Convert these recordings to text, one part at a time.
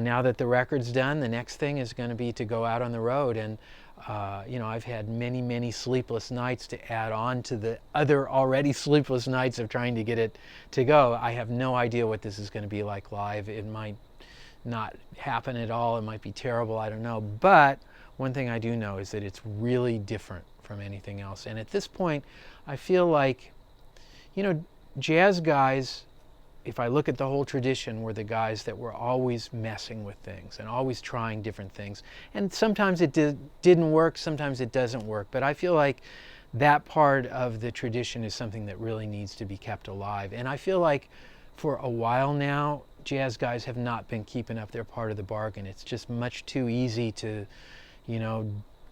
now that the record's done, the next thing is going to be to go out on the road. And I've had many, many sleepless nights to add on to the other already sleepless nights of trying to get it to go. I have no idea what this is going to be like live. It might not happen at all. It might be terrible. I don't know. But one thing I do know is that it's really different from anything else. And at this point, I feel like, jazz guys, if I look at the whole tradition, were the guys that were always messing with things and always trying different things. And sometimes it didn't work, sometimes it doesn't work. But I feel like that part of the tradition is something that really needs to be kept alive. And I feel like for a while now, jazz guys have not been keeping up their part of the bargain. It's just much too easy to,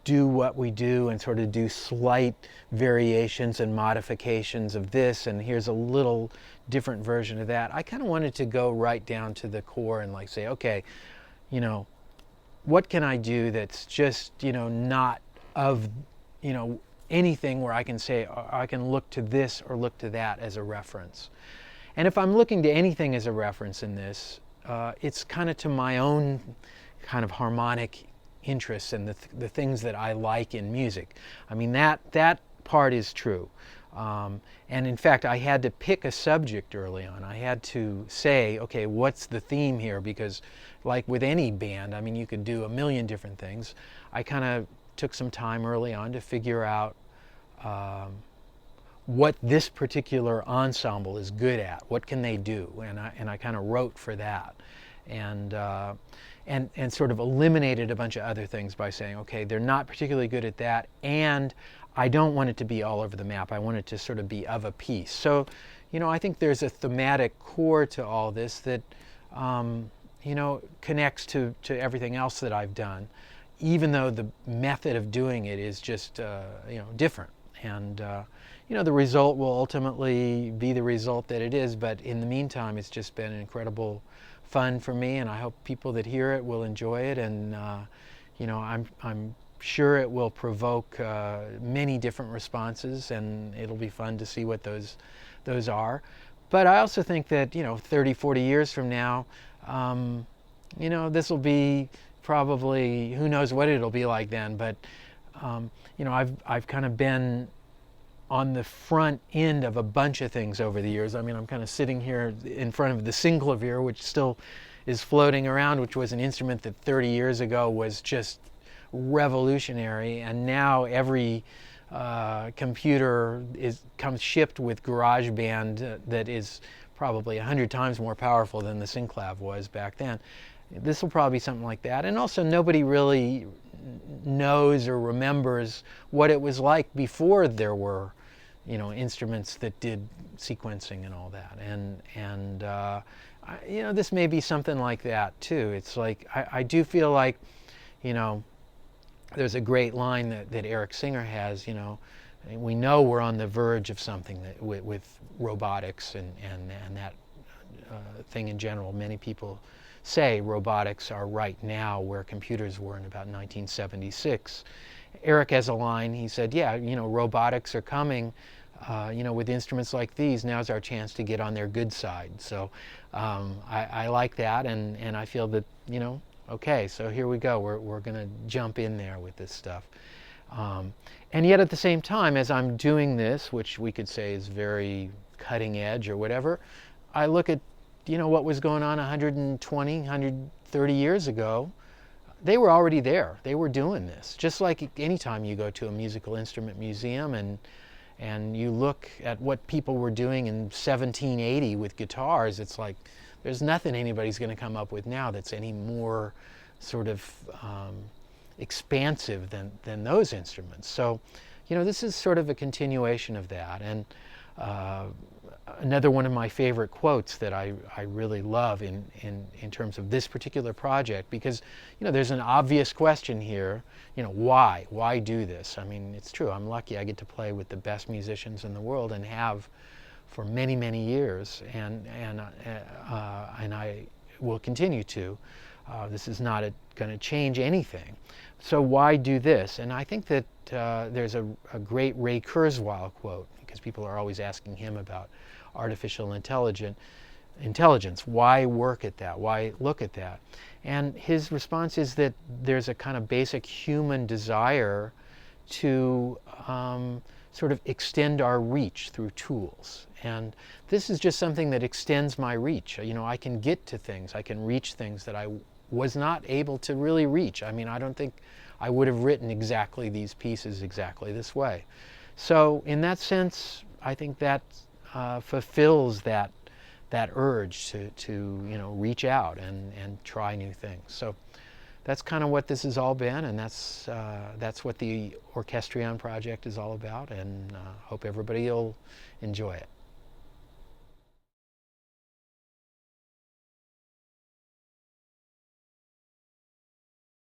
do what we do and sort of do slight variations and modifications of this, and here's a little different version of that. I kind of wanted to go right down to the core and like say, okay, what can I do that's just, not of, anything where I can say, I can look to this or look to that as a reference. And if I'm looking to anything as a reference in this, it's kind of to my own kind of harmonic interests and the things that I like in music. I mean, that part is true. And in fact, I had to pick a subject early on. I had to say, okay, what's the theme here? Because like with any band, I mean, you could do a million different things. I kind of took some time early on to figure out what this particular ensemble is good at. What can they do? And I kind of wrote for that. And sort of eliminated a bunch of other things by saying, okay, they're not particularly good at that, and I don't want it to be all over the map. I want it to sort of be of a piece. So, I think there's a thematic core to all this that, connects to everything else that I've done, even though the method of doing it is just, different. And, the result will ultimately be the result that it is, but in the meantime, it's just been an incredible fun for me, and I hope people that hear it will enjoy it, and I'm sure it will provoke many different responses, and it'll be fun to see what those are. But I also think that 30, 40 years from now, this will be probably, who knows what it'll be like then, but I've kind of been on the front end of a bunch of things over the years. I mean, I'm kind of sitting here in front of the synclavier, which still is floating around, which was an instrument that 30 years ago was just revolutionary, and now every computer comes shipped with GarageBand that is probably 100 times more powerful than the synclav was back then. This will probably be something like that. And also, nobody really knows or remembers what it was like before there were instruments that did sequencing and all that. And this may be something like that too. It's like, I do feel like, there's a great line that Eric Singer has, we know we're on the verge of something that, with robotics and that thing in general. Many people say robotics are right now where computers were in about 1976. Eric has a line, he said, yeah, robotics are coming, with instruments like these. Now's our chance to get on their good side. So I like that, and I feel that, okay, so here we go. We're going to jump in there with this stuff. And yet at the same time, as I'm doing this, which we could say is very cutting edge or whatever, I look at, what was going on 120, 130 years ago. They were already there. They were doing this. Just like anytime you go to a musical instrument museum and you look at what people were doing in 1780 with guitars, it's like there's nothing anybody's going to come up with now that's any more sort of expansive than those instruments. So, this is sort of a continuation of that. And another one of my favorite quotes that I really love in terms of this particular project, because there's an obvious question here, why do this? I mean, it's true, I'm lucky I get to play with the best musicians in the world and have for many, many years, and I will continue to. This is not going to change anything. So why do this? And I think that there's a great Ray Kurzweil quote, because people are always asking him about artificial intelligence. intelligence. Why work at that? Why look at that? And his response is that there's a kind of basic human desire to sort of extend our reach through tools. And this is just something that extends my reach. You know, I can get to things, I can reach things that I was not able to really reach. I mean, I don't think I would have written exactly these pieces exactly this way. So in that sense, I think that fulfills that urge to you know, reach out and try new things. So that's kind of what this has all been, and that's what the Orchestrion project is all about, and hope everybody will enjoy it.